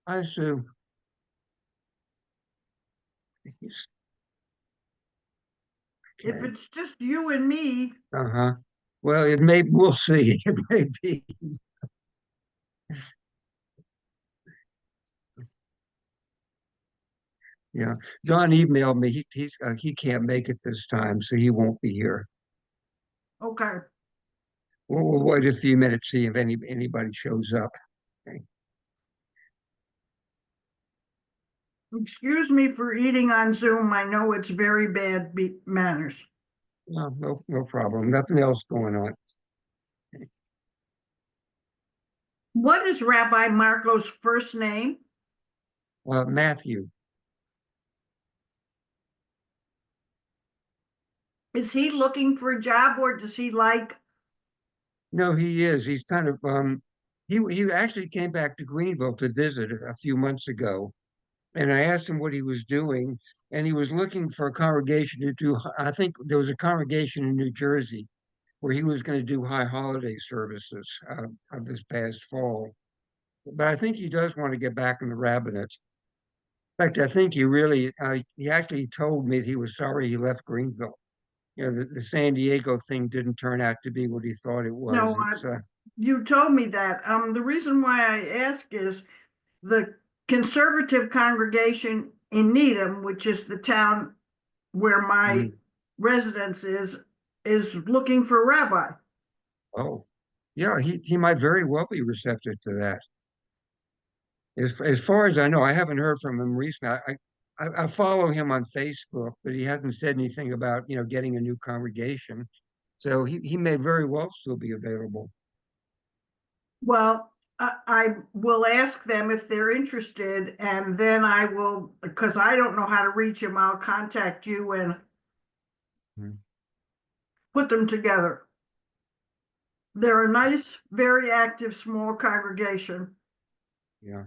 I assume. He's- If Okay. it's just you and me, Uh-huh. Well, it may, we'll see. It may be. Yeah. John emailed me. He can't make it this time, so he won't be here. okay. We'll wait a few minutes, see if anybody shows up. Okay. Excuse me for eating on Zoom. I know it's very bad manners. No problem. Nothing else going on. What is Rabbi Marco's first name? Matthew. Is he looking for a job or does he like? No, he is. He's kind of he actually came back to Greenville to visit a few months ago, and I asked him what he was doing, and he was looking for a congregation to do. I think there was a congregation in New Jersey where he was going to do high holiday services of this past fall. But I think he does want to get back in the rabbinate. In fact, I think he actually told me that he was sorry he left Greenville. The San Diego thing didn't turn out to be what he thought it was. No, you told me that. The reason why I ask is the conservative congregation in Needham, which is the town where my Mm, residence is looking for a rabbi. oh, yeah, he might very well be receptive to that. As far as I know, I haven't heard from him recently. I follow him on Facebook, but he hasn't said anything about, getting a new congregation. So he may very well still be available. Well, I will ask them if they're interested, and then I will, because I don't know how to reach them, I'll contact you and Mm, put them together. They're a nice, very active, small congregation yeah,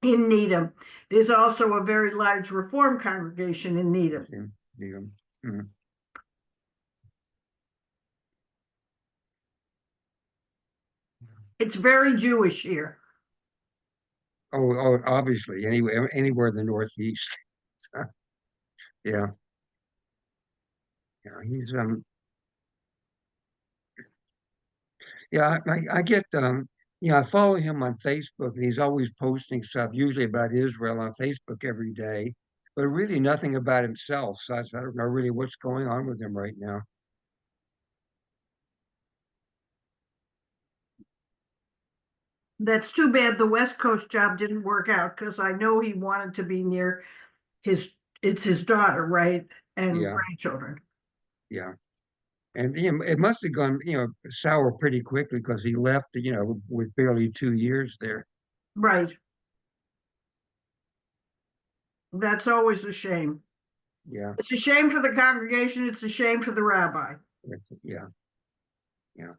in Needham. There's also a very large Reform congregation in Needham. yeah. Mm. It's very Jewish here. Obviously, anywhere in the Northeast. Yeah, yeah. I get I follow him on Facebook, and he's always posting stuff, usually about Israel on Facebook every day, but really nothing about himself. So I don't know really what's going on with him right now. That's too bad the West Coast job didn't work out because I know he wanted to be near his, it's his daughter, right? And Yeah, grandchildren. yeah. And it must have gone, sour pretty quickly because he left, with barely 2 years there. Right. That's always a shame. Yeah, It's a shame for the congregation. It's a shame for the rabbi. yeah, yeah.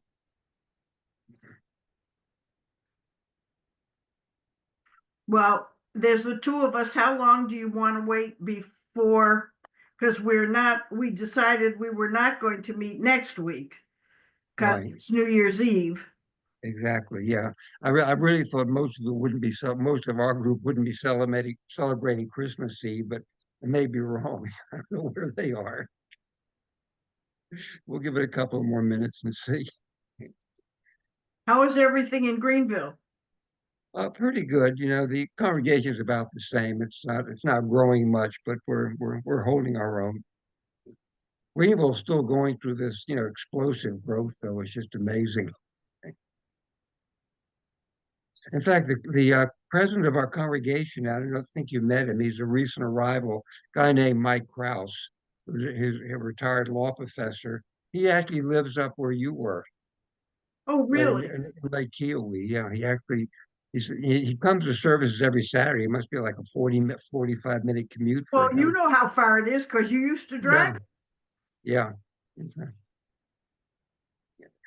Well, there's the two of us. How long do you want to wait before? Because we decided we were not going to meet next week because Right. it's New Year's Eve. Exactly. Yeah. I really thought most of our group wouldn't be celebrating Christmas Eve, but I may be wrong. I don't know where they are. We'll give it a couple more minutes and see. How is everything in Greenville? Pretty good. The congregation is about the same. It's not growing much, but we're holding our own. Greenville's still going through this, explosive growth, though. It's just amazing. In fact, the president of our congregation, I don't think you met him. He's a recent arrival, guy named Mike Kraus, who's a retired law professor. He actually lives up where you were, Oh, really? in Lake Kiowee. Yeah, he comes to services every Saturday. It must be like a 45-minute commute for Well, you him. know how far it is because you used to drive. Yeah, yeah. It's a,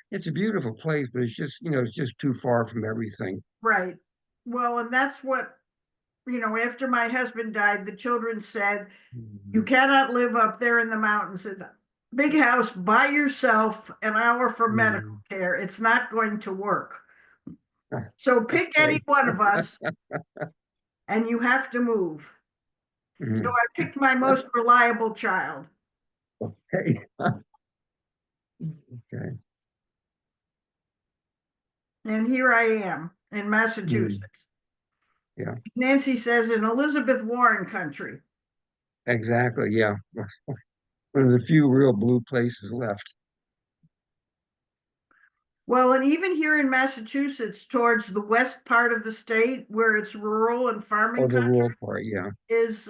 it's a beautiful place, but it's just too far from everything. Right. Well, and that's what, after my husband died, the children said, you Mhm. cannot live up there in the mountains. It's a big house by yourself, an hour for medical Mhm. care. It's not going to work. So pick any Okay. one of us. and you have to move. So Mhm. I picked my most reliable child. Okay. Okay. And here I am in Mm, Massachusetts. yeah, Nancy says in Elizabeth Warren country. exactly. Yeah. One of the few real blue places left. Well, and even here in Massachusetts, towards the west part of the state where it's rural and Or farming the country, rural part. Yeah. is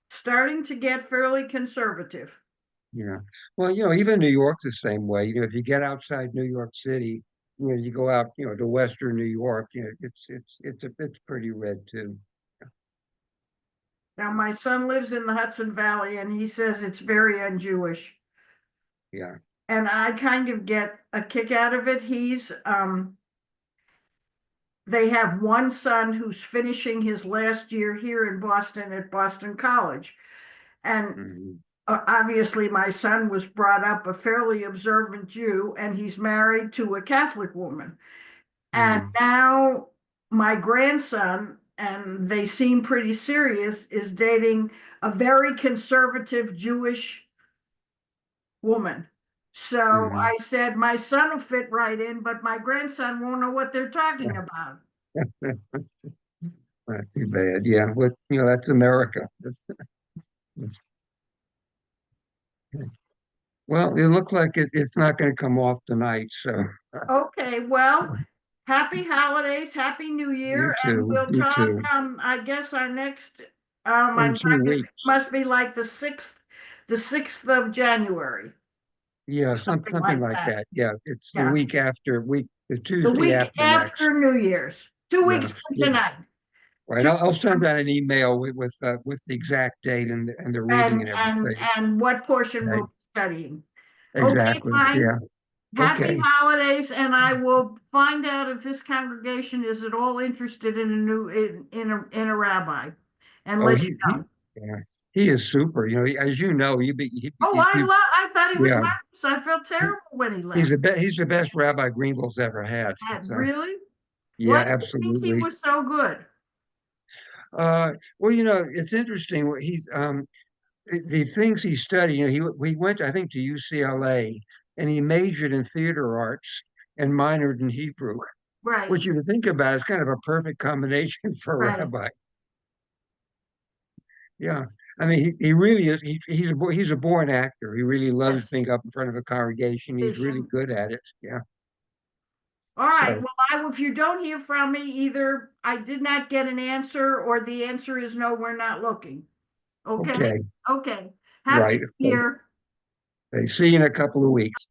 starting to get fairly conservative. Yeah. Well, even New York's the same way. If you get outside New York City, you go out, to Western New York, it's pretty red too. Now, my son lives in the Hudson Valley and he says it's very un-Jewish. Yeah. And I kind of get a kick out of it. They have one son who's finishing his last year here in Boston at Boston College. And Hmm. obviously, my son was brought up a fairly observant Jew, and he's married to a Catholic woman. And Hmm. now my grandson, and they seem pretty serious, is dating a very conservative Jewish woman. So Hmm. I said, my son will fit right in, but my grandson won't know what they're talking Yeah. about. Not too bad. Yeah. What, that's America. That's well, it looks like it's not going to come off tonight. So Okay, well, happy holidays, happy New you Year, and too. we'll You talk. too. I guess our next, In 2 weeks. must be like the 6th of January, Yeah, something something like like that. that. Yeah, it's the Yeah, week after the the Tuesday week after after next. New Year's, 2 weeks Yes, from yeah, tonight. right. Two, I'll send out an email with the exact date and the reading and everything. and what portion we'll Okay, be studying. Okay, exactly. fine. Yeah. Happy Okay. holidays, and I will find out if this congregation is at all interested in a new in a rabbi, and Oh, let you know. yeah, he is super. As you know, Oh, I thought he was yeah, nice. I felt he, terrible when he he's left. the best Rabbi Greenville's ever had. So Really? yeah, Why do you think he absolutely. was so good? Well, it's interesting. The things he studied. He went, I think, to UCLA, and he majored in theater arts and minored in Hebrew, Right, which you think about is kind of a perfect combination for a right. rabbi. Yeah, I mean, he really is. He's a born actor. He really loves Yes. being up in front of a congregation. He's Yes. really good at it. Yeah. All right. So Well, if you don't hear from me, either I did not get an answer or the answer is no, we're not looking. Okay? okay, Okay. Happy right. New Year. Okay. See you in a couple of weeks.